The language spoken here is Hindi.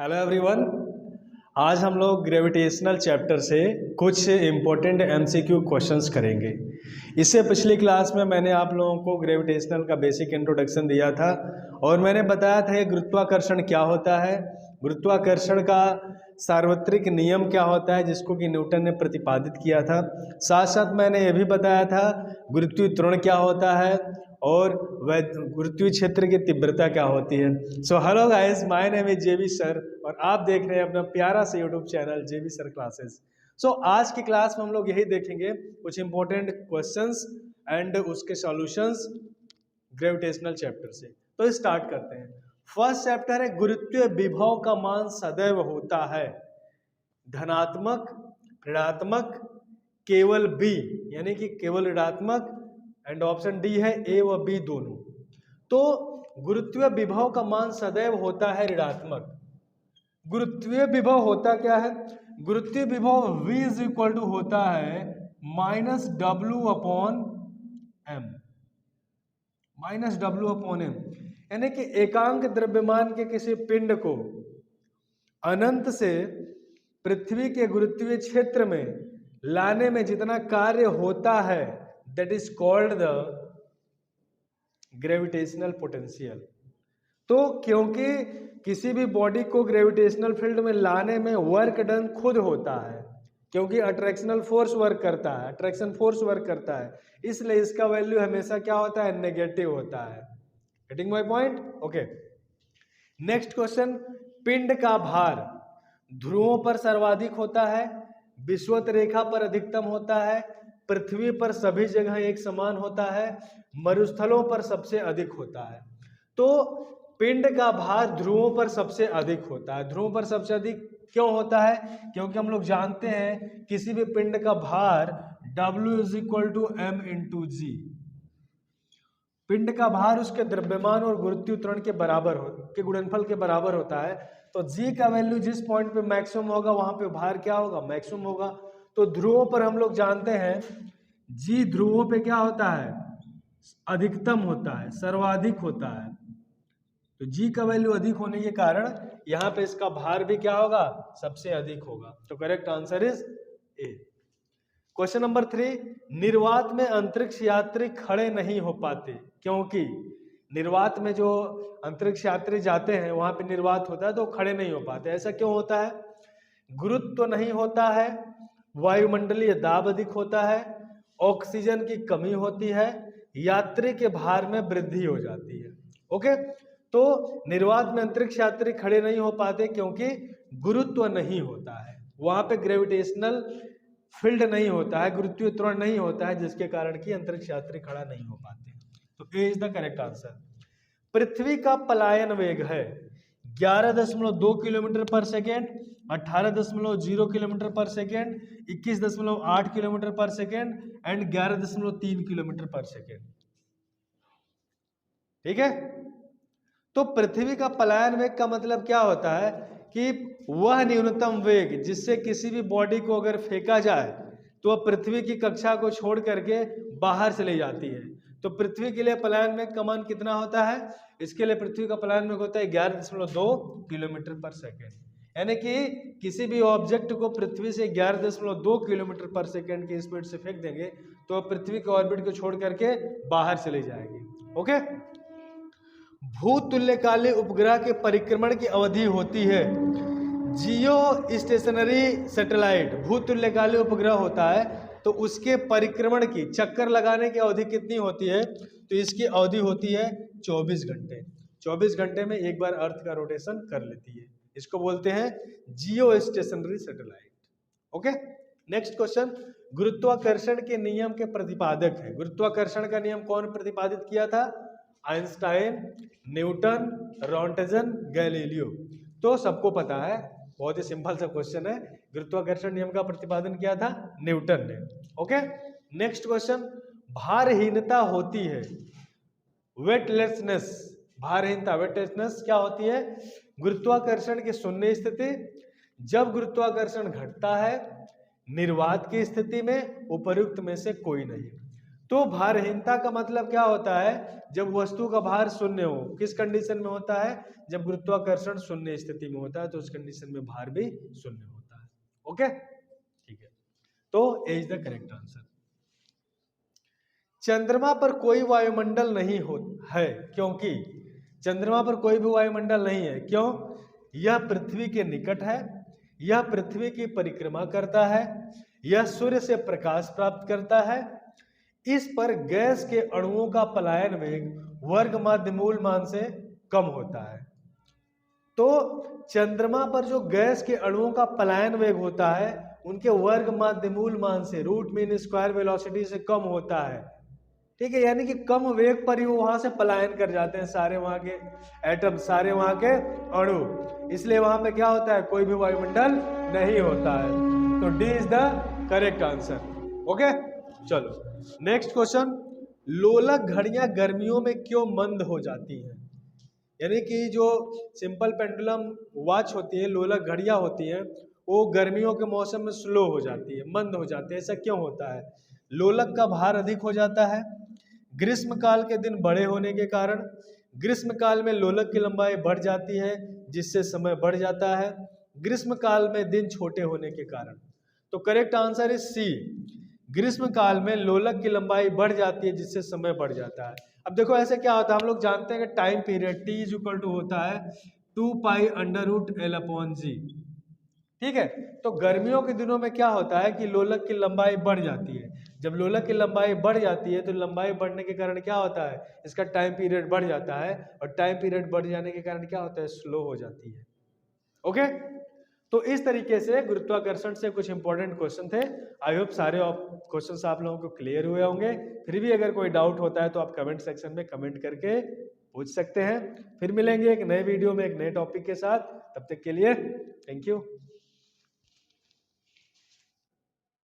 Hello everyone. आज हम लोग ग्रेविटेशनल चैप्टर से कुछ इम्पोर्टेंट एमसीक्यू क्वेश्चंस करेंगे। इससे पिछली क्लास में मैंने आप लोगों को ग्रेविटेशनल का बेसिक इंट्रोडक्शन दिया था और मैंने बताया था कि गुरुत्वाकर्षण क्या होता है, गुरुत्वाकर्षण का सार्वत्रिक नियम क्या होता है जिसको कि न्यूटन ने प्रतिपादित किया था। साथ साथ मैंने ये भी बताया था गुरुत्वीय त्वरण क्या होता है और गुरुत्वीय क्षेत्र की तीव्रता क्या होती है। So hello guys, my name is JB sir और आप देख रहे हैं अपना प्यारा सा YouTube channel JB sir classes. So आज की क्लास में हम लोग यही देखेंगे कुछ इंपॉर्टेंट क्वेश्चंस एंड उसके सॉल्यूशंस ग्रेविटेशनल चैप्टर से। तो स्टार्ट करते हैं। फर्स्ट चैप्टर है गुरुत्वीय विभव का मान सदैव होता है धनात्मक, ऋणात्मक, केवल बी यानी कि केवल ऋणात्मक, एंड ऑप्शन डी है ए व बी दोनों। तो गुरुत्वीय विभव का मान सदैव होता है ऋणात्मक। गुरुत्वीय विभव होता क्या है? गुरुत्वीय विभव v इज इक्वल टू होता है -w/m, -w/m, यानी कि एकांक द्रव्यमान के किसी पिंड को अनंत से पृथ्वी के गुरुत्वीय क्षेत्र में लाने में जितना कार्य होता है that is called the gravitational potential. तो क्योंकि किसी भी बॉडी को ग्रेविटेशनल फील्ड में लाने में वर्क डन खुद होता है, क्योंकि अट्रैक्शनल फोर्स वर्क करता है, अट्रैक्शन फोर्स वर्क करता है, इसलिए इसका वैल्यू हमेशा क्या होता है? नेगेटिव होता है। Getting my point? Okay. Next question, पिंड का भार ध्रुवों पर सर्वाधिक होता है, विषुवत रेखा पर अधिकतम होता है, पृथ्वी पर सभी जगह एक समान होता है, मरुस्थलों पर सबसे अधिक होता है। तो पिंड का भार ध्रुवों पर सबसे अधिक होता है। ध्रुवों पर सबसे अधिक क्यों होता है? क्योंकि हम लोग जानते हैं किसी भी पिंड का भार W is equal to M into g. पिंड का भार उसके द्रव्यमान और गुरुत्वीय त्वरण के बराबर के गुणनफल के बराबर होता है। तो जी का वैल्यू जिस पॉइंट पे मैक्सिमम होगा वहां पे भार क्या होगा? मैक्सिमम होगा। तो ध्रुवों पर हम लोग जानते हैं जी ध्रुवों पे क्या होता है? अधिकतम होता है, सर्वाधिक होता है। तो जी का वैल्यू अधिक होने के कारण यहाँ पे इसका भार भी क्या होगा? सबसे अधिक होगा। तो correct answer is a. Question number 3, निर्वात में अंतरिक्ष यात्री खड़े नहीं हो पाते क्योंकि निर्वात में जो अंतरिक्ष यात्री जाते हैं वहां पे निर्वात होता है तो खड़े नहीं हो पाते। ऐसा क्यों होता है? गुरुत्व नहीं होता है, वायुमंडलीय दाब अधिक होता है, ऑक्सीजन की कमी होती है, यात्री के भार में वृद्धि हो जाती है। ओके, तो निर्वात में अंतरिक्ष यात्री खड़े नहीं हो पाते क्योंकि गुरुत्व नहीं होता है, वहां पे ग्रेविटेशनल फील्ड नहीं होता है, गुरुत्वीय त्वरण नहीं होता है, जिसके कारण कि अंतरिक्ष यात्री खड़ा नहीं हो पाते। तो ए इज द करेक्ट आंसर। पृथ्वी का पलायन वेग है 11.2 किलोमीटर पर सेकेंड, 18.0 किलोमीटर पर सेकेंड, 21.8 किलोमीटर पर सेकेंड एंड 11.3 किलोमीटर पर सेकेंड। ठीक है, तो पृथ्वी का पलायन वेग का मतलब क्या होता है कि वह न्यूनतम वेग जिससे किसी भी बॉडी को अगर फेंका जाए तो वह पृथ्वी की कक्षा को छोड़ करके बाहर चली जाती है। तो पृथ्वी के लिए पलायन वेग का मान कितना होता है? इसके लिए पृथ्वी का पलायन वेग होता है 11.2 किलोमीटर पर सेकेंड। यानी कि किसी भी ऑब्जेक्ट को पृथ्वी से 11.2 किलोमीटर पर सेकेंड की स्पीड से फेंक देंगे तो पृथ्वी के ऑर्बिट को छोड़ करके बाहर चली जाएगी। ओके, भूतुल्यकालीन उपग्रह के परिक्रमण की अवधि होती है जियो स्टेशनरी सैटेलाइट। भूतुल्यकालीन उपग्रह होता है तो उसके परिक्रमण की, चक्कर लगाने की अवधि कितनी होती है? तो इसकी अवधि होती है 24 घंटे। 24 घंटे में एक बार अर्थ का रोटेशन कर लेती है, इसको बोलते हैं जियो stationery satellite. Okay, next question, गुरुत्वाकर्षण के नियम के प्रतिपादक है। गुरुत्वाकर्षण का नियम कौन प्रतिपादित किया था? Einstein, Newton, Röntgen, Galileo. तो सबको पता है, बहुत ही सिंपल सा क्वेश्चन है। गुरुत्वाकर्षण नियम का प्रतिपादन किया था न्यूटन ने। ओके, नेक्स्ट क्वेश्चन, भारहीनता होती है वेटलेसनेस। भारहीनता, वेटलेसनेस क्या होती है? गुरुत्वाकर्षण की शून्य स्थिति, जब गुरुत्वाकर्षण घटता है निर्वात की स्थिति में, उपर्युक्त में से कोई नहीं। तो भारहीनता का मतलब क्या होता है? जब वस्तु का भार शून्य हो। किस कंडीशन में होता है? जब गुरुत्वाकर्षण शून्य स्थिति में होता है, तो उस कंडीशन में भार भी शून्य होता है। ओके, ठीक है, तो ए इज द करेक्ट आंसर। चंद्रमा पर कोई वायुमंडल नहीं हो है, क्योंकि चंद्रमा पर कोई भी वायुमंडल नहीं है। क्यों? यह पृथ्वी के निकट है, यह पृथ्वी की परिक्रमा करता है, यह सूर्य से प्रकाश प्राप्त करता है, इस पर गैस के अणुओं का पलायन वेग वर्ग माध्य मूल मान से कम होता है। तो चंद्रमा पर जो गैस के अणुओं का पलायन वेग होता है, उनके वर्ग माध्य मूल मान से, रूट मीन स्क्वायर वेलोसिटी से कम होता है। ठीक है, यानी कि कम वेग पर ही वो वहां से पलायन कर जाते हैं सारे वहां के एटम, सारे वहां के अणु। इसलिए वहां पे क्या होता है? कोई भी वायुमंडल नहीं होता है। तो D is the correct answer. Okay, चलो नेक्स्ट क्वेश्चन। लोलक घड़ियां गर्मियों में क्यों मंद हो जाती हैं? यानी कि जो सिंपल पेंडुलम वॉच होती है, लोलक घड़ियां होती हैं, वो गर्मियों के मौसम में स्लो हो जाती है, मंद हो जाती है। ऐसा क्यों होता है? लोलक का भार अधिक हो जाता है, ग्रीष्म काल के दिन बड़े होने के कारण, ग्रीष्म काल में लोलक की लंबाई बढ़ जाती है जिससे समय बढ़ जाता है, ग्रीष्म काल में दिन छोटे होने के कारण। तो करेक्ट आंसर इज सी, ग्रीष्म काल में लोलक की लंबाई बढ़ जाती है जिससे समय बढ़ जाता है। अब देखो ऐसे क्या होता है, हम लोग जानते हैं कि time period T is equal to होता है 2π√L/g। ठीक है, तो गर्मियों के दिनों में क्या होता है कि लोलक की लंबाई बढ़ जाती है। जब लोलक की लंबाई बढ़ जाती है तो लंबाई बढ़ने के कारण क्या होता है? इसका टाइम पीरियड बढ़ जाता है, और टाइम पीरियड बढ़ जाने के कारण क्या होता है? स्लो हो जाती है। ओके, तो इस तरीके से गुरुत्वाकर्षण से कुछ इंपॉर्टेंट क्वेश्चन थे। आई होप सारे क्वेश्चन आप लोगों को क्लियर हुए होंगे। फिर भी अगर कोई डाउट होता है तो आप कमेंट सेक्शन में कमेंट करके पूछ सकते हैं। फिर मिलेंगे एक नए वीडियो में एक नए टॉपिक के साथ। तब तक के लिए थैंक यू।